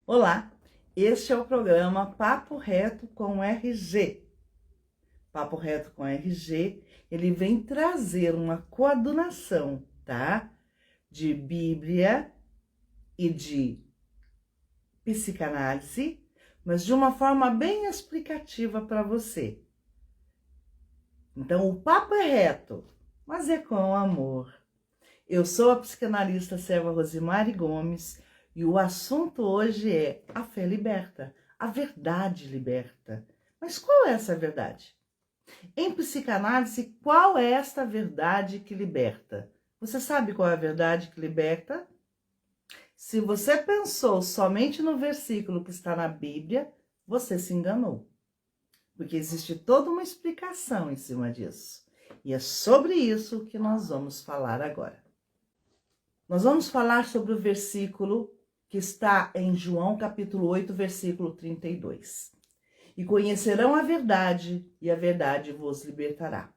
Olá, este é o programa Papo Reto com RG. Papo Reto com RG, ele vem trazer uma coadunação, tá? De Bíblia e de psicanálise, mas de uma forma bem explicativa para você. Então, o papo é reto, mas é com amor. Eu sou a psicanalista Selva Rosimari Gomes e o assunto hoje é a fé liberta, a verdade liberta. Mas qual é essa verdade? Em psicanálise, qual é esta verdade que liberta? Você sabe qual é a verdade que liberta? Se você pensou somente no versículo que está na Bíblia, você se enganou. Porque existe toda uma explicação em cima disso. E é sobre isso que nós vamos falar agora. Nós vamos falar sobre o versículo que está em João capítulo 8, versículo 32. E conhecerão a verdade, e a verdade vos libertará.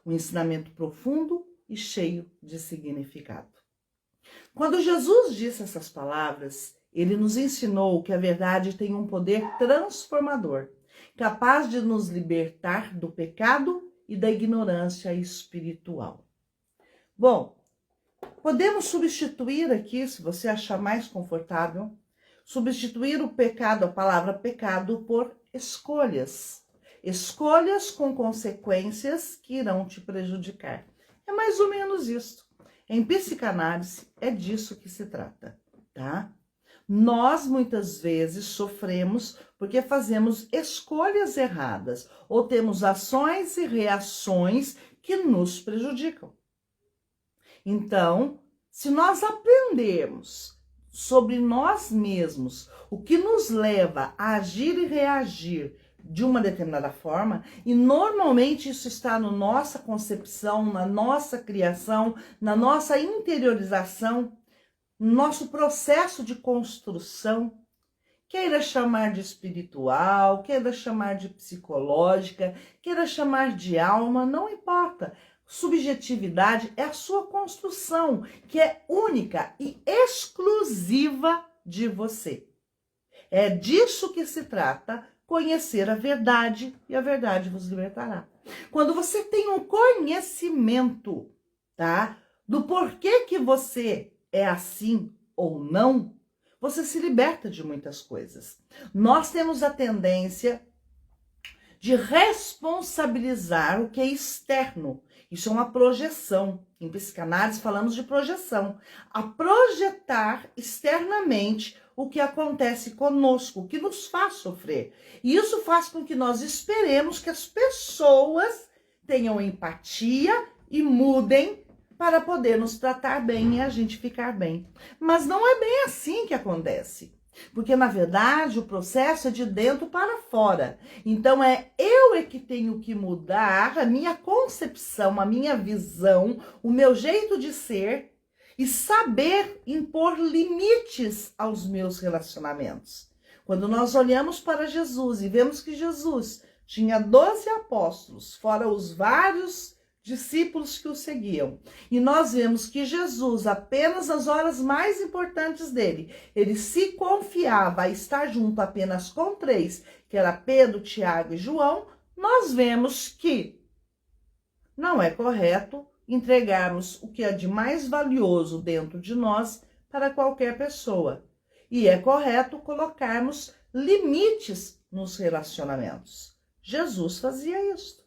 Um ensinamento profundo e cheio de significado. Quando Jesus disse essas palavras, ele nos ensinou que a verdade tem um poder transformador, capaz de nos libertar do pecado e da ignorância espiritual. Bom, podemos substituir aqui, se você achar mais confortável, substituir o pecado, a palavra pecado, por escolhas. Escolhas com consequências que irão te prejudicar. É mais ou menos isso. Em psicanálise, é disso que se trata, tá? Nós, muitas vezes, sofremos porque fazemos escolhas erradas ou temos ações e reações que nos prejudicam. Então, se nós aprendermos sobre nós mesmos, o que nos leva a agir e reagir de uma determinada forma, e normalmente isso está na nossa concepção, na nossa criação, na nossa interiorização, no nosso processo de construção, queira chamar de espiritual, queira chamar de psicológica, queira chamar de alma, não importa. Subjetividade é a sua construção, que é única e exclusiva de você. É disso que se trata, conhecer a verdade, e a verdade vos libertará. Quando você tem um conhecimento, tá, do porquê que você é assim ou não, você se liberta de muitas coisas. Nós temos a tendência de responsabilizar o que é externo. Isso é uma projeção. Em psicanálise falamos de projeção. A projetar externamente o que acontece conosco, o que nos faz sofrer. E isso faz com que nós esperemos que as pessoas tenham empatia e mudem para poder nos tratar bem e a gente ficar bem. Mas não é bem assim que acontece. Porque, na verdade, o processo é de dentro para fora. Então, eu que tenho que mudar a minha concepção, a minha visão, o meu jeito de ser e saber impor limites aos meus relacionamentos. Quando nós olhamos para Jesus e vemos que Jesus tinha 12 apóstolos, fora os vários discípulos que o seguiam. E nós vemos que Jesus, apenas nas horas mais importantes dele, ele se confiava a estar junto apenas com 3, que era Pedro, Tiago e João. Nós vemos que não é correto entregarmos o que é de mais valioso dentro de nós para qualquer pessoa. E é correto colocarmos limites nos relacionamentos. Jesus fazia isso.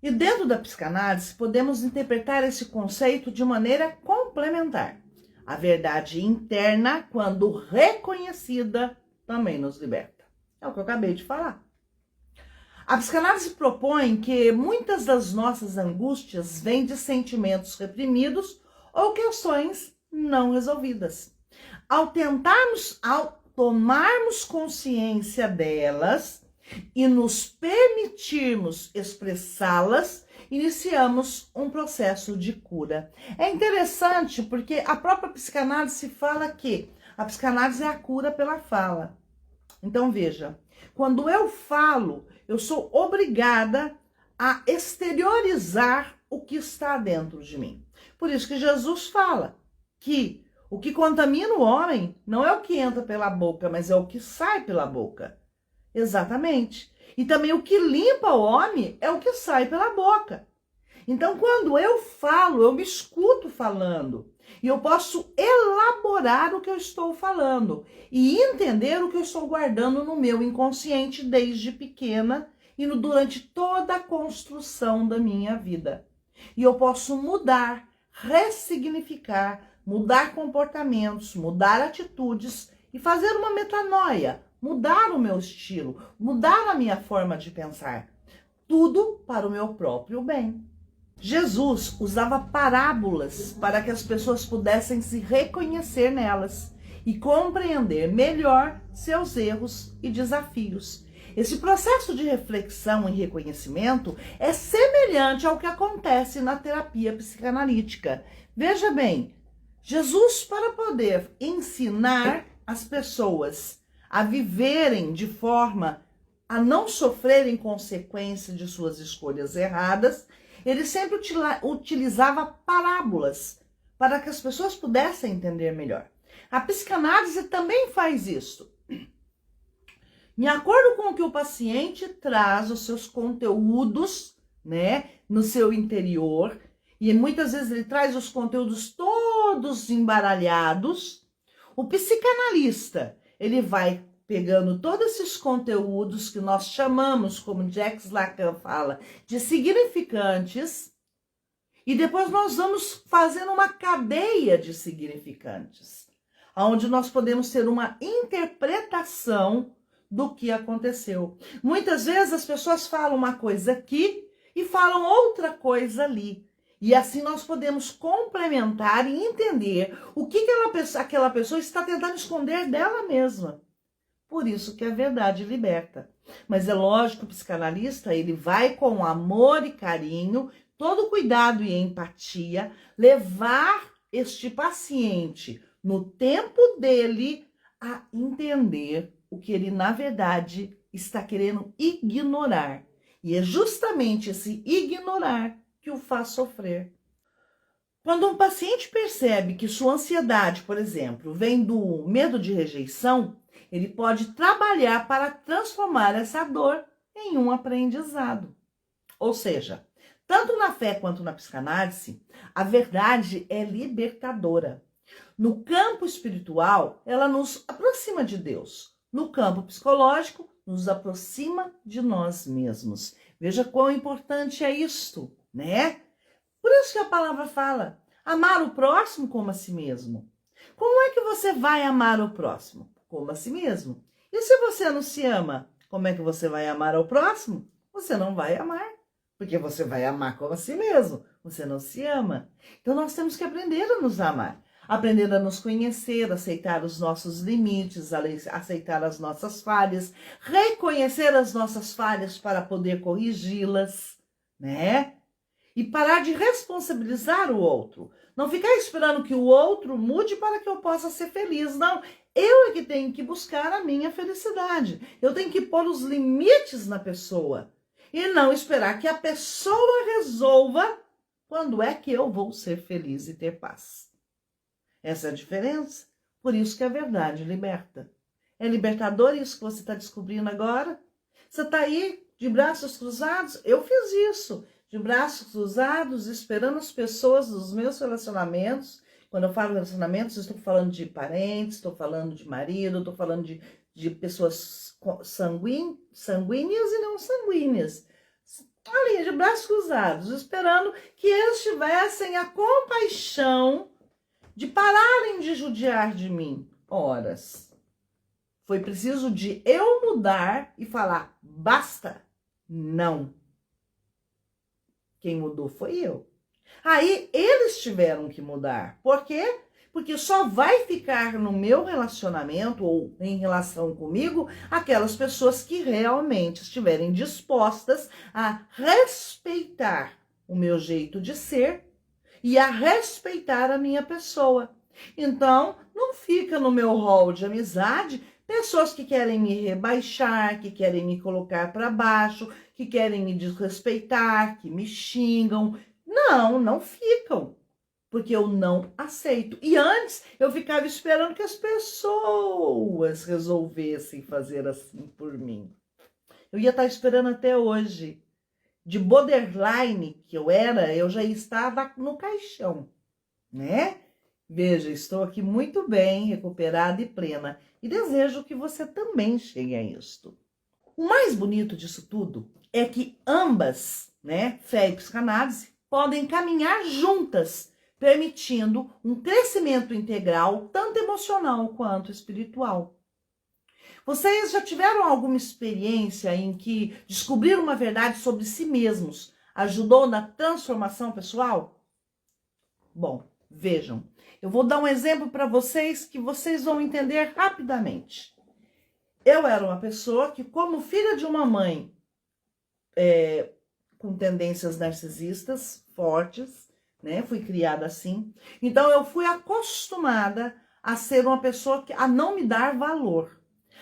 E dentro da psicanálise, podemos interpretar esse conceito de maneira complementar. A verdade interna, quando reconhecida, também nos liberta. É o que eu acabei de falar. A psicanálise propõe que muitas das nossas angústias vêm de sentimentos reprimidos ou questões não resolvidas. Ao tomarmos consciência delas e nos permitirmos expressá-las, iniciamos um processo de cura. É interessante porque a própria psicanálise fala que a psicanálise é a cura pela fala. Então veja, quando eu falo, eu sou obrigada a exteriorizar o que está dentro de mim. Por isso que Jesus fala que O que contamina o homem não é o que entra pela boca, mas é o que sai pela boca. Exatamente. E também o que limpa o homem é o que sai pela boca. Então, quando eu falo, eu me escuto falando. E eu posso elaborar o que eu estou falando. E entender o que eu estou guardando no meu inconsciente desde pequena e durante toda a construção da minha vida. E eu posso mudar, ressignificar, mudar comportamentos, mudar atitudes e fazer uma metanoia, mudar o meu estilo, mudar a minha forma de pensar. Tudo para o meu próprio bem. Jesus usava parábolas para que as pessoas pudessem se reconhecer nelas e compreender melhor seus erros e desafios. Esse processo de reflexão e reconhecimento é semelhante ao que acontece na terapia psicanalítica. Veja bem, Jesus, para poder ensinar as pessoas a viverem de forma a não sofrerem consequência de suas escolhas erradas, ele sempre utilizava parábolas para que as pessoas pudessem entender melhor. A psicanálise também faz isso. De acordo com o que o paciente traz, os seus conteúdos, né, no seu interior, e muitas vezes ele traz os conteúdos todos embaralhados, o psicanalista, ele vai pegando todos esses conteúdos que nós chamamos, como Jacques Lacan fala, de significantes, e depois nós vamos fazendo uma cadeia de significantes, onde nós podemos ter uma interpretação do que aconteceu. Muitas vezes as pessoas falam uma coisa aqui e falam outra coisa ali. E assim nós podemos complementar e entender o que aquela pessoa está tentando esconder dela mesma. Por isso que a verdade liberta. Mas é lógico que o psicanalista, ele vai com amor e carinho, todo cuidado e empatia, levar este paciente no tempo dele a entender o que ele, na verdade, está querendo ignorar. E é justamente esse ignorar que o faz sofrer. Quando um paciente percebe que sua ansiedade, por exemplo, vem do medo de rejeição, ele pode trabalhar para transformar essa dor em um aprendizado. Ou seja, tanto na fé quanto na psicanálise, a verdade é libertadora. No campo espiritual, ela nos aproxima de Deus. No campo psicológico, nos aproxima de nós mesmos. Veja quão importante é isto, né? Por isso que a palavra fala, amar o próximo como a si mesmo. Como é que você vai amar o próximo? Como a si mesmo. E se você não se ama, como é que você vai amar ao próximo? Você não vai amar, porque você vai amar como a si mesmo. Você não se ama. Então nós temos que aprender a nos amar. Aprender a nos conhecer, aceitar os nossos limites, aceitar as nossas falhas, reconhecer as nossas falhas para poder corrigi-las, né? E parar de responsabilizar o outro. Não ficar esperando que o outro mude para que eu possa ser feliz. Não, eu é que tenho que buscar a minha felicidade. Eu tenho que pôr os limites na pessoa. E não esperar que a pessoa resolva quando é que eu vou ser feliz e ter paz. Essa é a diferença. Por isso que a verdade liberta. É libertador isso que você está descobrindo agora? Você está aí de braços cruzados? Eu fiz isso. De braços cruzados, esperando as pessoas dos meus relacionamentos. Quando eu falo relacionamentos, eu estou falando de parentes, estou falando de marido, estou falando de pessoas sanguíneas e não sanguíneas. Ali, de braços cruzados, esperando que eles tivessem a compaixão de pararem de judiar de mim. Horas. Foi preciso de eu mudar e falar, basta, não. Quem mudou foi eu. Aí eles tiveram que mudar. Por quê? Porque só vai ficar no meu relacionamento ou em relação comigo aquelas pessoas que realmente estiverem dispostas a respeitar o meu jeito de ser e a respeitar a minha pessoa. Então, não fica no meu hall de amizade pessoas que querem me rebaixar, que querem me colocar para baixo, que querem me desrespeitar, que me xingam. Não, não ficam. porque eu não aceito. E antes eu ficava esperando que as pessoas resolvessem fazer assim por mim. Eu ia estar esperando até hoje. De borderline que eu já estava no caixão, né? Veja, estou aqui muito bem, recuperada e plena. E desejo que você também chegue a isto. O mais bonito disso tudo é que ambas, né, fé e psicanálise, podem caminhar juntas, permitindo um crescimento integral, tanto emocional quanto espiritual. Vocês já tiveram alguma experiência em que descobrir uma verdade sobre si mesmos ajudou na transformação pessoal? Bom, vejam, eu vou dar um exemplo para vocês que vocês vão entender rapidamente. Eu era uma pessoa que, como filha de uma mãe com tendências narcisistas fortes, né? Fui criada assim. Então eu fui acostumada a ser uma pessoa a não me dar valor,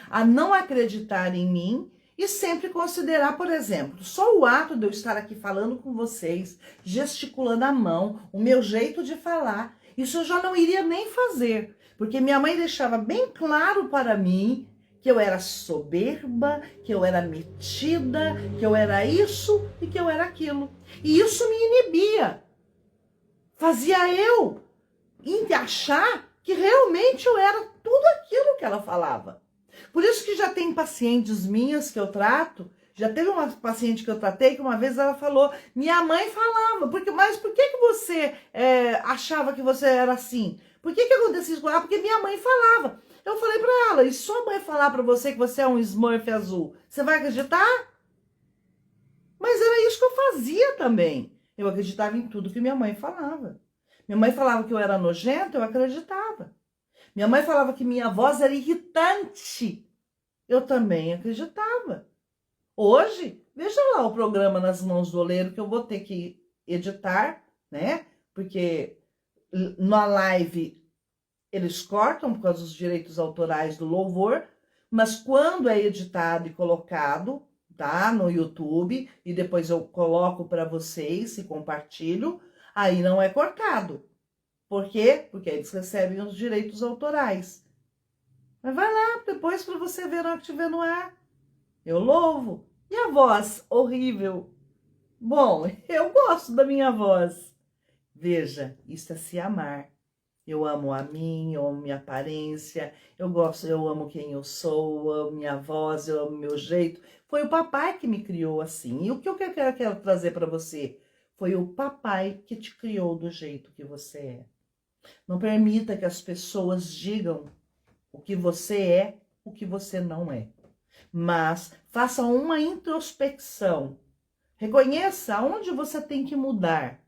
a não acreditar em mim e sempre considerar, por exemplo, só o ato de eu estar aqui falando com vocês, gesticulando a mão, o meu jeito de falar, isso eu já não iria nem fazer, porque minha mãe deixava bem claro para mim que eu era soberba, que eu era metida, que eu era isso e que eu era aquilo. E isso me inibia. Fazia eu achar que realmente eu era tudo aquilo que ela falava. Por isso que já tem pacientes minhas que eu trato, já teve uma paciente que eu tratei que uma vez ela falou, minha mãe falava, mas por que você achava que você era assim? Por que acontecia isso com ela? Porque minha mãe falava. Eu falei pra ela, e se sua mãe falar pra você que você é um Smurf azul, você vai acreditar? Mas era isso que eu fazia também. Eu acreditava em tudo que minha mãe falava. Minha mãe falava que eu era nojenta, eu acreditava. Minha mãe falava que minha voz era irritante. Eu também acreditava. Hoje, veja lá o programa Nas Mãos do Oleiro, que eu vou ter que editar, né? Porque na live eles cortam por causa dos direitos autorais do louvor, mas quando é editado e colocado, tá, no YouTube, e depois eu coloco para vocês e compartilho, aí não é cortado. Por quê? Porque eles recebem os direitos autorais. Mas vai lá depois para você ver na hora que estiver no ar. Eu louvo. E a voz horrível? Bom, eu gosto da minha voz. Veja, isso é se amar. Eu amo a mim, eu amo minha aparência, eu amo quem eu sou, eu amo minha voz, eu amo meu jeito. Foi o papai que me criou assim. E o que eu quero trazer para você? Foi o papai que te criou do jeito que você é. Não permita que as pessoas digam o que você é, o que você não é. Mas faça uma introspecção. Reconheça onde você tem que mudar.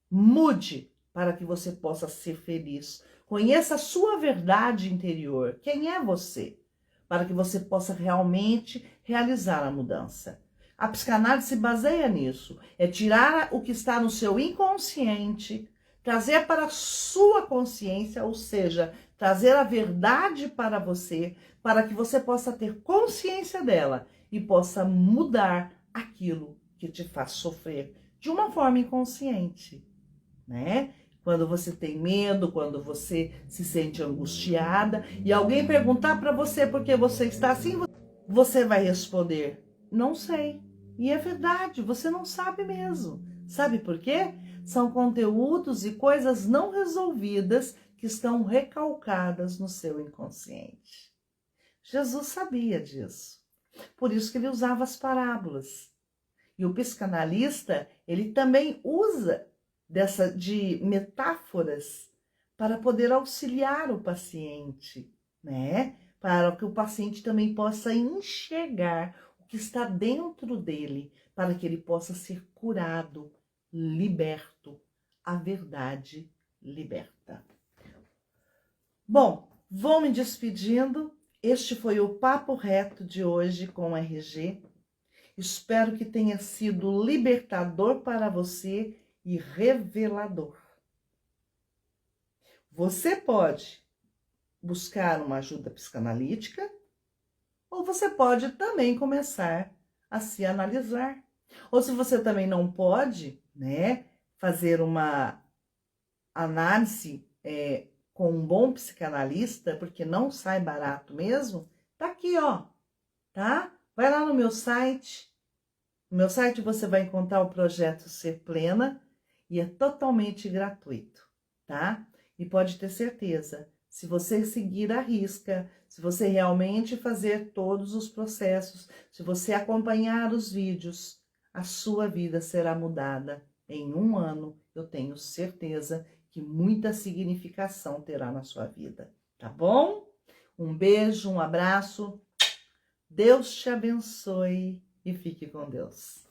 Mude para que você possa ser feliz. Conheça a sua verdade interior. Quem é você? Para que você possa realmente realizar a mudança. A psicanálise se baseia nisso. É tirar o que está no seu inconsciente, trazer para a sua consciência, ou seja, trazer a verdade para você, para que você possa ter consciência dela e possa mudar aquilo que te faz sofrer de uma forma inconsciente, né? Quando você tem medo, quando você se sente angustiada e alguém perguntar para você por que você está assim, você vai responder, não sei. E é verdade, você não sabe mesmo. Sabe por quê? São conteúdos e coisas não resolvidas que estão recalcadas no seu inconsciente. Jesus sabia disso. Por isso que ele usava as parábolas. E o psicanalista, ele também usa de metáforas para poder auxiliar o paciente, né? Para que o paciente também possa enxergar o que está dentro dele, para que ele possa ser curado, liberto. A verdade liberta. Bom, vou me despedindo. Este foi o Papo Reto de hoje com o RG. Espero que tenha sido libertador para você e revelador. Você pode buscar uma ajuda psicanalítica ou você pode também começar a se analisar. Ou se você também não pode, né, fazer uma análise com um bom psicanalista, porque não sai barato mesmo, tá aqui, ó, tá? Vai lá no meu site. No meu site você vai encontrar o projeto Ser Plena e é totalmente gratuito, tá? E pode ter certeza, se você seguir à risca, se você realmente fazer todos os processos, se você acompanhar os vídeos, a sua vida será mudada em 1 ano. Eu tenho certeza que muita significação terá na sua vida, tá bom? Um beijo, um abraço, Deus te abençoe e fique com Deus.